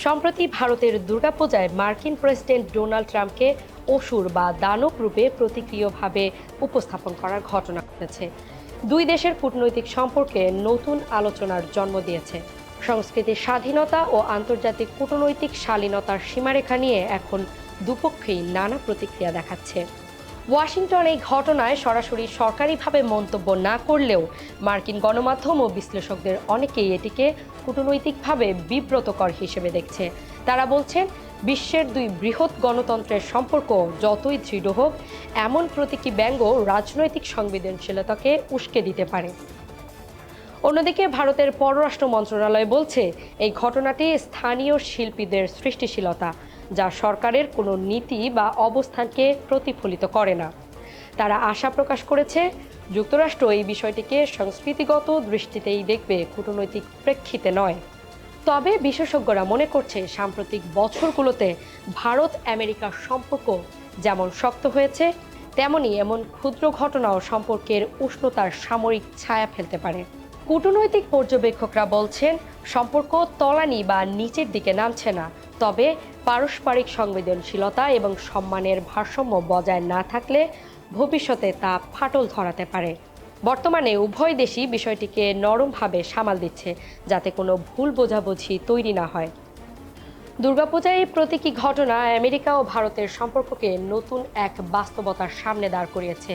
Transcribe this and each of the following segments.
সম্প্রতি ভারতের দুর্গাপূজায় মার্কিন প্রেসিডেন্ট ডোনাল্ড ট্রাম্পকে অসুর বা দানব রূপে প্রতিক্রিয়াভাবে উপস্থাপন করার ঘটনা ঘটেছে। দুই দেশের কূটনৈতিক সম্পর্কে নতুন আলোচনার জন্ম দিয়েছে। সংস্কৃতির স্বাধীনতা ও আন্তর্জাতিক কূটনৈতিক শালীনতার সীমারেখা নিয়ে এখন দুপক্ষেই নানা প্রতিক্রিয়া দেখাচ্ছে। ওয়াশিংটন এই ঘটনায় সরাসরি সরকারিভাবে মন্তব্য না করলেও মার্কিন গণমাধ্যম ও বিশ্লেষকদের অনেকেই এটিকে কূটনৈতিকভাবে বিব্রতকর হিসেবে দেখছে। তারা বলছেন, বিশ্বের দুই বৃহৎ গণতন্ত্রের সম্পর্ক যতই দৃঢ় হোক, এমন প্রতীকী ব্যঙ্গ রাজনৈতিক সংবেদনশীলতাকে উস্কে দিতে পারে। অন্যদিকে ভারতের পররাষ্ট্র মন্ত্রণালয় বলছে, এই ঘটনাটি স্থানীয় শিল্পীদের সৃষ্টিশীলতা, যা সরকারের কোনো নীতি বা অবস্থানকে প্রতিফলিত করে না। তারা আশা প্রকাশ করেছে, যুক্তরাষ্ট্র এই বিষয়টিকে সংস্কৃতিগত দৃষ্টিতেই দেখবে, কূটনৈতিক প্রেক্ষিতে নয়। তবে বিশেষজ্ঞরা মনে করছে, সাম্প্রতিক বছরগুলোতে ভারত আমেরিকার সম্পর্ক যেমন শক্ত হয়েছে, তেমনি এমন ক্ষুদ্র ঘটনাও সম্পর্কের উষ্ণতার সাময়িক ছায়া ফেলতে পারে। কূটনৈতিক পর্যবেক্ষকরা বলছেন, সম্পর্ক তলানি বা নিচের দিকে নামছে না, তবে পারস্পরিক সংবেদনশীলতা এবং সম্মানের ভারসাম্য বজায় না থাকলে ভবিষ্যতে তা ফাটল ধরাতে পারে। বর্তমানে উভয় দেশই বিষয়টিকে নরমভাবে সামাল দিচ্ছে, যাতে কোনো ভুল বোঝাবুঝি তৈরি না হয়। দুর্গাপূজায় এই প্রতীকী ঘটনা আমেরিকা ও ভারতের সম্পর্ককে নতুন এক বাস্তবতার সামনে দাঁড় করিয়েছে,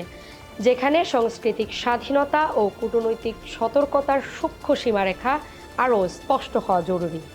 যেখানে সাংস্কৃতিক স্বাধীনতা ও কূটনৈতিক সতর্কতার সূক্ষ্ম সীমারেখা আরও স্পষ্ট হওয়া জরুরি।